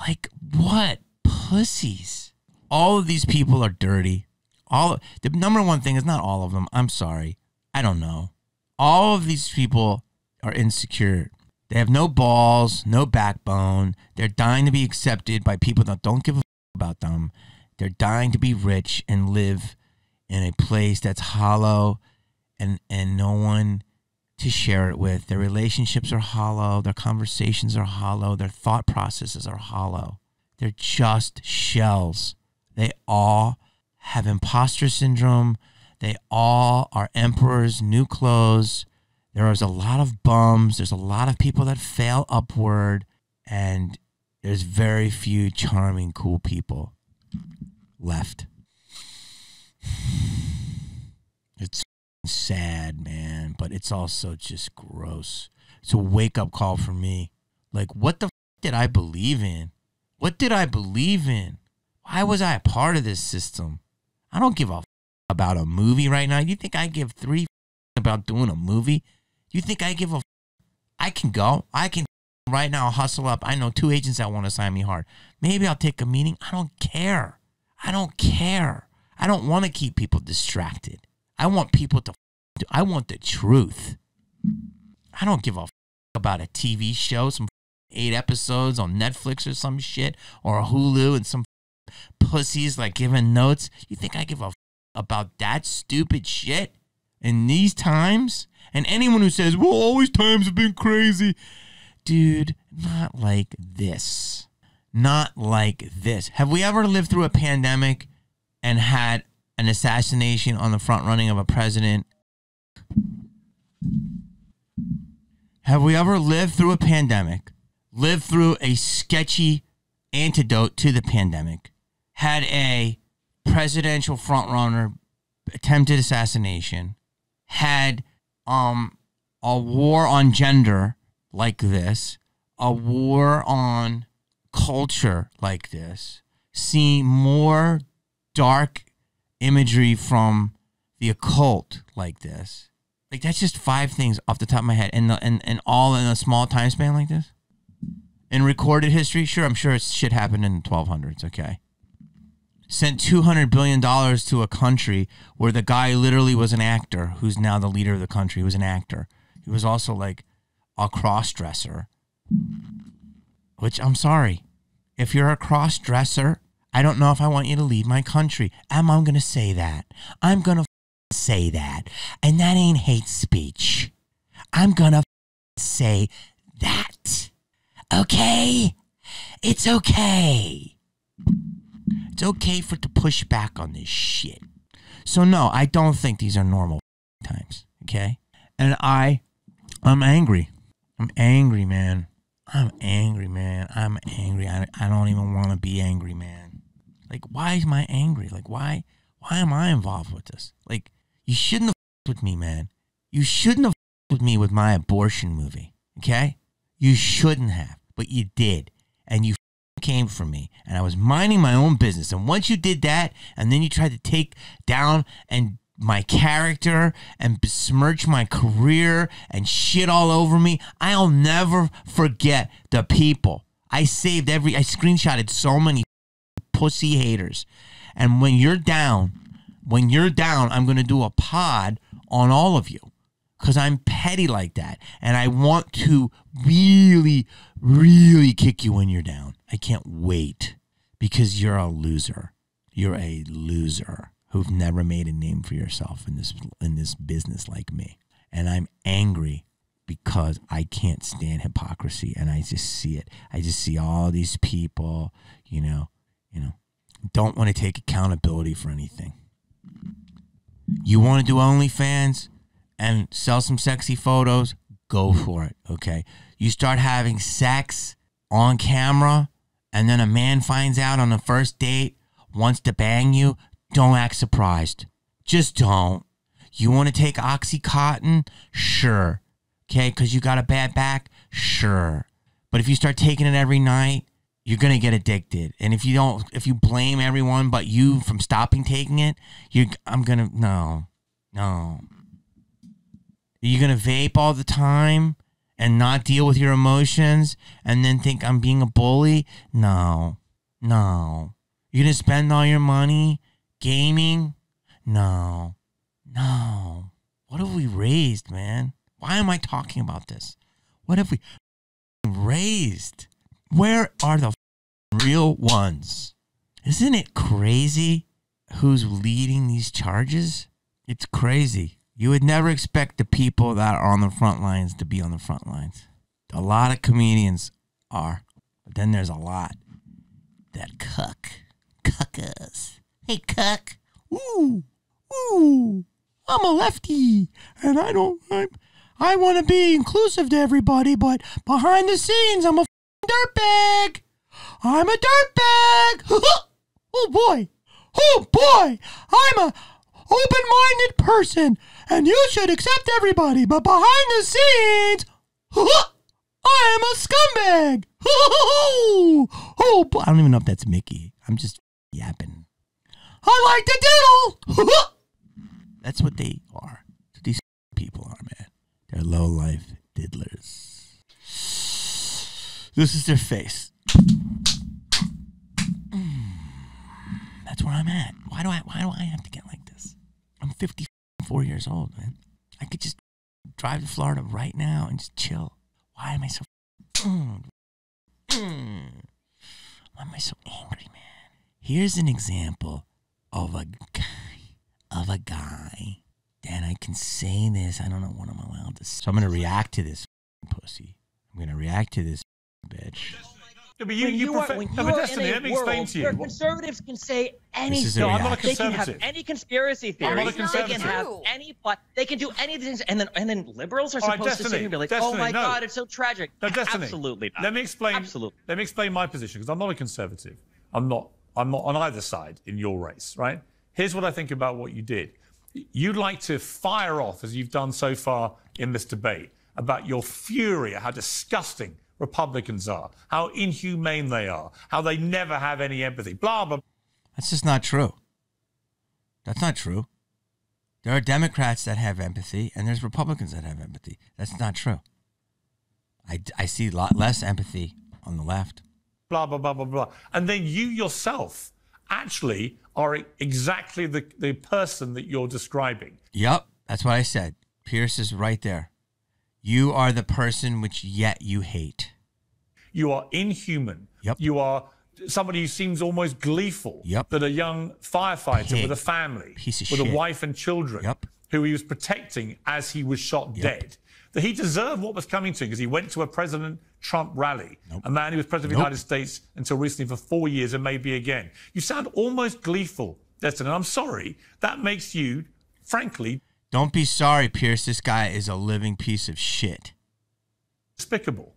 Like, what pussies? All of these people are dirty. The number one thing is not all of them. I'm sorry. I don't know. All of these people are insecure. They have no balls, no backbone. They're dying to be accepted by people that don't give a about them. They're dying to be rich and live in a place that's hollow and no one to share it with. Their relationships are hollow. Their conversations are hollow. Their thought processes are hollow. They're just shells. They all have imposter syndrome. They all are emperor's new clothes. There is a lot of bums. There's a lot of people that fail upward. And there's very few charming, cool people left. It's sad, man, but it's also just gross. It's a wake-up call for me. Like, what the did I believe in? What did I believe in? Why was I a part of this system? I don't give a about a movie right now. You think I give three about doing a movie? You think I give a I can go. I can right now hustle up. I know 2 agents that want to sign me hard. Maybe I'll take a meeting. I don't care. I don't care. I don't want to keep people distracted. I want people to I want the truth. I don't give a about a TV show, some 8 episodes on Netflix or some shit, or Hulu, and some pussies like giving notes. You think I give a about that stupid shit in these times? And anyone who says, well, always times have been crazy. Dude, not like this. Not like this. Have we ever lived through a pandemic and had an assassination on the front running of a president? Have we ever lived through a pandemic, lived through a sketchy antidote to the pandemic, had a presidential frontrunner attempted assassination, had a war on gender like this, a war on culture like this, see more dark imagery from the occult like this? Like, that's just 5 things off the top of my head, and all in a small time span like this. In recorded history, sure, I'm sure shit happened in the 1200s, okay? Sent $200 billion to a country where the guy literally was an actor, who's now the leader of the country. He was an actor. He was also like a cross-dresser, which I'm sorry. If you're a cross-dresser, I don't know if I want you to lead my country. I'm going to say that. I'm going to say that. And that ain't hate speech. I'm going to say that. Okay? It's okay. It's okay to push back on this shit. So no, I don't think these are normal times, okay? And I'm angry. I'm angry, man. I'm angry, man. I'm angry. I don't even want to be angry, man. Like, why am I angry? Like, why am I involved with this? Like, you shouldn't have with me, man. You shouldn't have with me with my abortion movie, okay? You shouldn't have, but you did. And you came for me, and I was minding my own business. And once you did that, and then you tried to take down and my character and besmirch my career and shit all over me, I'll never forget the people. I screenshotted so many pussy haters. And when you're down, I'm going to do a pod on all of you, because I'm petty like that. And I want to really, really kick you when you're down. I can't wait, because you're a loser. You're a loser who've never made a name for yourself in this business like me. And I'm angry because I can't stand hypocrisy, and I just see it. I just see all these people, don't want to take accountability for anything. You want to do OnlyFans and sell some sexy photos? Go for it, okay? You start having sex on camera, and then a man finds out on the first date, wants to bang you, don't act surprised. Just don't. You want to take Oxycontin? Sure. Okay, because you got a bad back? Sure. But if you start taking it every night, you're going to get addicted. And if you blame everyone but you from stopping taking it, no. You're going to vape all the time and not deal with your emotions and then think I'm being a bully? No. No. You're going to spend all your money gaming? No. No. What have we raised, man? Why am I talking about this? What have we raised? Where are the real ones? Isn't it crazy who's leading these charges? It's crazy. You would never expect the people that are on the front lines to be on the front lines. A lot of comedians are, but then there's a lot that cuckas. Hey, cuck. Ooh, I'm a lefty, and I want to be inclusive to everybody, but behind the scenes, I'm a dirtbag. I'm a dirtbag. Oh boy, I'm a open-minded person, and you should accept everybody, but behind the scenes, I am a scumbag. Oh boy, I don't even know if that's Mickey. I'm just yapping. I like to diddle. That's what they are. These people are, man. They're low-life diddlers. This is their face. That's where I'm at. Why do I have to get like this? I'm 54 years old, man. I could just drive to Florida right now and just chill. Why am I so why am I so angry, man? Here's an example of a guy. Dan, I can say this. I don't know what I'm allowed to say. So I'm going to react to this pussy. I'm going to react to this bitch. No, but you Destiny, let me explain to you. Where conservatives can say anything. No, I'm not a They can conservative. have any conspiracy theories. I'm not a conservative. They can have any plot. They can do anything. And then liberals are All right, supposed to sit here and be like, oh my God, it's so tragic. No, Destiny. Absolutely not. Let me explain. Absolutely. Let me explain my position, because I'm not a conservative. I'm not on either side in your race, right? Here's what I think about what you did. You'd like to fire off, as you've done so far in this debate, about your fury at how disgusting Republicans are, how inhumane they are, how they never have any empathy, blah, blah. That's just not true. That's not true. There are Democrats that have empathy, and there's Republicans that have empathy. That's not true. I see a lot less empathy on the left. Blah, blah, blah, blah, blah. And then you yourself actually are exactly the person that you're describing. Yep, that's what I said. Pierce is right there. You are the person which yet you hate. You are inhuman. Yep. You are somebody who seems almost gleeful. Yep. That a young firefighter Pig. with a family, Piece of with shit. a wife and children, Yep. who he was protecting as he was shot dead, that he deserved what was coming to him because he went to a President Trump rally, a man who was president of the United States until recently for 4 years and maybe again. You sound almost gleeful, Destin, and I'm sorry. That makes you, frankly, Don't be sorry, Pierce. This guy is a living piece of shit. despicable.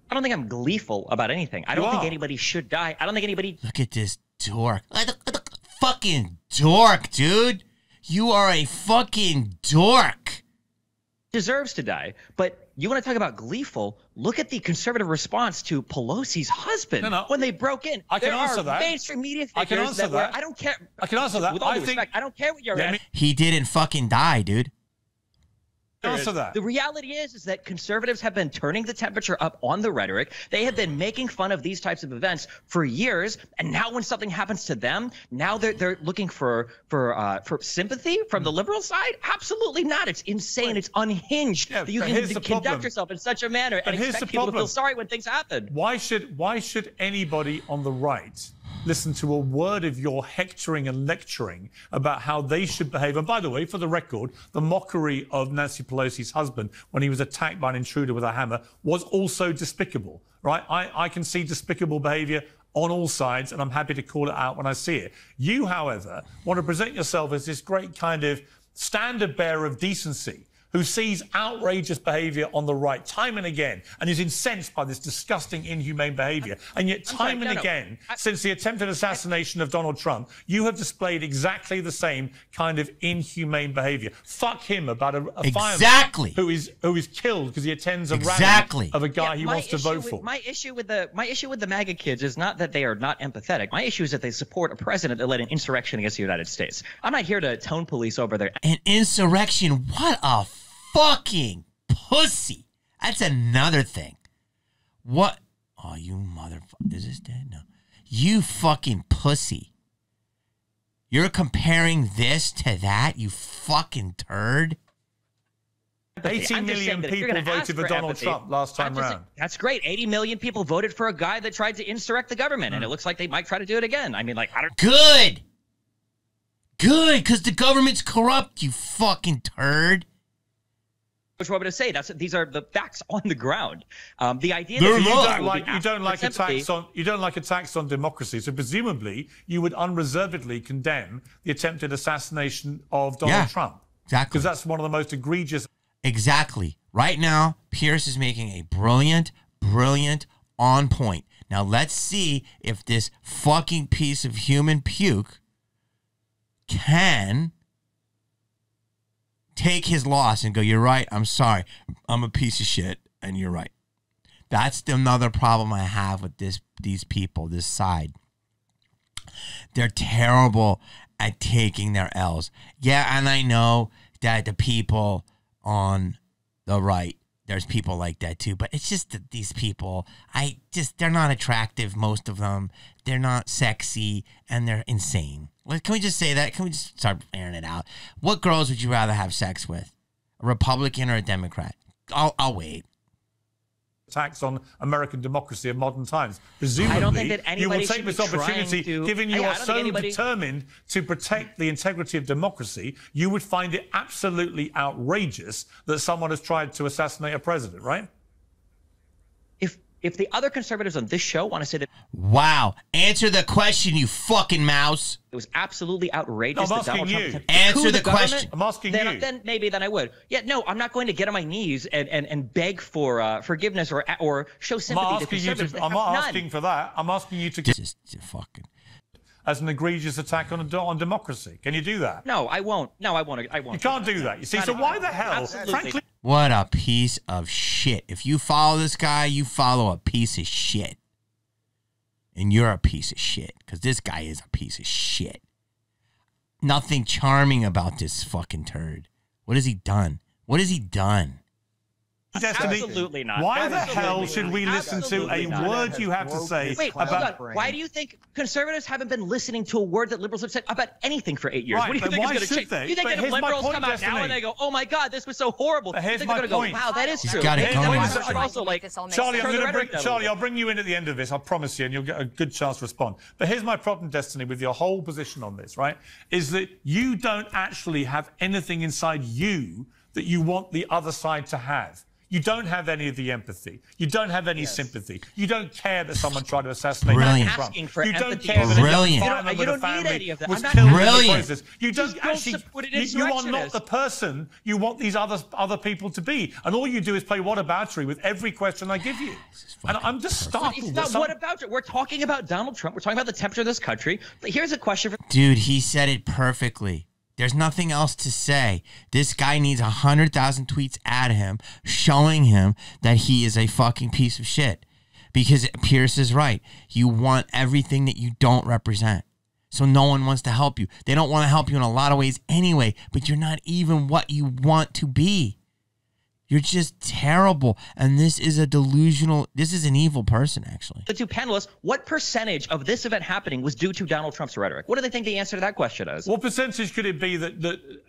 I don't think I'm gleeful about anything. I don't think anybody should die. I don't think anybody Look at this dork. Fucking dork, dude. You are a fucking dork. deserves to die. But you want to talk about gleeful? Look at the conservative response to Pelosi's husband when they broke in. I can answer there are that. mainstream media figures I can answer that. I don't care. I can answer that. With all due respect, I don't care what you're at. He didn't fucking die, dude. Answer that. The reality is that conservatives have been turning the temperature up on the rhetoric. They have been making fun of these types of events for years, and now when something happens to them, now they're looking for sympathy from the liberal side. Absolutely not. It's insane. It's unhinged that you can conduct yourself in such a manner and expect people to feel sorry when things happen. Why should anybody on the right listen to a word of your hectoring and lecturing about how they should behave? And by the way, for the record, the mockery of Nancy Pelosi's husband when he was attacked by an intruder with a hammer was also despicable, right? I can see despicable behavior on all sides, and I'm happy to call it out when I see it. You, however, want to present yourself as this great kind of standard bearer of decency who sees outrageous behavior on the right time and again and is incensed by this disgusting, inhumane behavior. And yet time and again, since the attempted assassination of Donald Trump, you have displayed exactly the same kind of inhumane behavior. Fuck him about a fireman who is killed because he attends a rally of a guy he wants to vote for. My issue with the MAGA kids is not that they are not empathetic. My issue is that they support a president that led an insurrection against the United States. I'm not here to tone police over there. An insurrection? What a fucking pussy. That's another thing. What? Oh, you motherfucker. Is this dead? No. You fucking pussy. You're comparing this to that, you fucking turd? 18 million people voted for Donald Trump last time around. That's great. 80 million people voted for a guy that tried to insurrect the government, and it looks like they might try to do it again. I mean, like, I don't. Good. Good, because the government's corrupt, you fucking turd. Which what I'm going to say. These are the facts on the ground. The idea that you don't like attacks on democracy, so presumably you would unreservedly condemn the attempted assassination of Donald Trump. Exactly. Because that's one of the most egregious. Exactly. Right now, Pierce is making a brilliant, on point. Now let's see if this fucking piece of human puke can take his loss and go, you're right, I'm sorry, I'm a piece of shit, and you're right. That's another problem I have with these people, this side. They're terrible at taking their L's. Yeah, and I know that the people on the right, there's people like that too, but it's just that these people, they're not attractive, most of them. They're not sexy, and they're insane. Can we just say that? Can we just start airing it out? What girls would you rather have sex with? A Republican or a Democrat? I'll wait. Attacks on American democracy of modern times. Presumably, I don't think that you will anybody take this opportunity, given you are so determined to protect the integrity of democracy, you would find it absolutely outrageous that someone has tried to assassinate a president, right? If the other conservatives on this show want to say that... Wow. Answer the question, you fucking mouse. It was absolutely outrageous that Donald Trump... Answer the question. I'm asking you. Then maybe I would. Yeah, no, I'm not going to get on my knees and beg for forgiveness or show sympathy to conservatives. I'm not asking for that. I'm asking you to... Just fucking... As an egregious attack on democracy. Can you do that? No, I won't. No, I won't. You can't do that. You see, so why the hell... Frankly... What a piece of shit. If you follow this guy, you follow a piece of shit. And you're a piece of shit. Because this guy is a piece of shit. Nothing charming about this fucking turd. What has he done? What has he done? Absolutely not. Why the hell should we listen to a word you have to say about... Why do you think conservatives haven't been listening to a word that liberals have said about anything for 8 years? Right, what do you think is going to change? They? You think that if liberals come out now and they go, oh my God, this was so horrible, you think they're going to go, wow, that is true. Also, like, Charlie, I'll bring you in at the end of this, I promise you, and you'll get a good chance to respond. But here's my problem, Destiny, with your whole position on this, right? Is that you don't actually have anything inside you that you want the other side to have. You don't have any of the empathy. You don't have any sympathy. You don't care that someone tried to assassinate Trump. You don't care that You don't need any of that. was killed in the Brilliant. process. You don't actually. You are not the person you want these other people to be. And all you do is play whataboutery with every question I give you. And I'm just startled. It's not whataboutery. We're talking about Donald Trump. We're talking about the temperature of this country. But here's a question for... Dude, he said it perfectly. There's nothing else to say. This guy needs 100,000 tweets at him showing him that he is a fucking piece of shit. Because Pierce is right. You want everything that you don't represent. So no one wants to help you. They don't want to help you in a lot of ways anyway, but you're not even what you want to be. You're just terrible. And this is an evil person, actually. The two panelists, what percentage of this event happening was due to Donald Trump's rhetoric? What do they think the answer to that question is? What percentage could it be that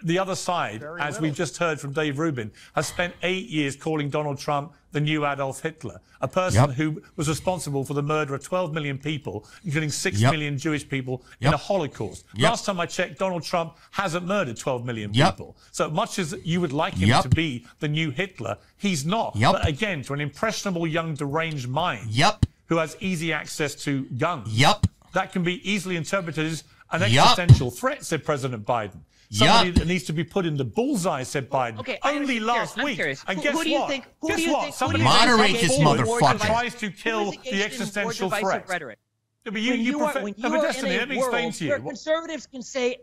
the other side, as we've just heard from Dave Rubin, has spent 8 years calling Donald Trump the new Adolf Hitler, a person who was responsible for the murder of 12 million people, including 6 million Jewish people in a Holocaust. Last time I checked, Donald Trump hasn't murdered 12 million people. So much as you would like him to be the new Hitler, he's not. But again, to an impressionable young deranged mind who has easy access to guns, that can be easily interpreted as an existential threat, said President Biden. Somebody that needs to be put in the bullseye, said Biden. Okay, only last week. And guess what? Guess what? Somebody moderate this motherfucker. Tries to kill the existential threat. But Destiny, let me explain to you. Conservatives can say...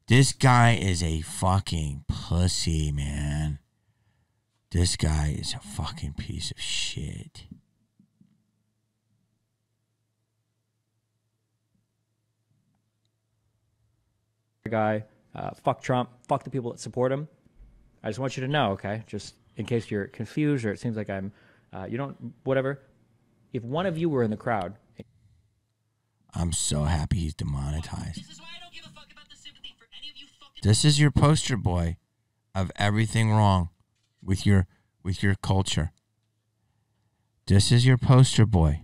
This guy is a fucking pussy, man. This guy is a fucking piece of shit. Guy, fuck Trump, fuck the people that support him. I just want you to know, okay? Just in case you're confused or it seems like I'm, whatever. If one of you were in the crowd. I'm so happy he's demonetized. This is why I don't give a fuck about the sympathy for any of you fucking. This is your poster boy of everything wrong with your culture. This is your poster boy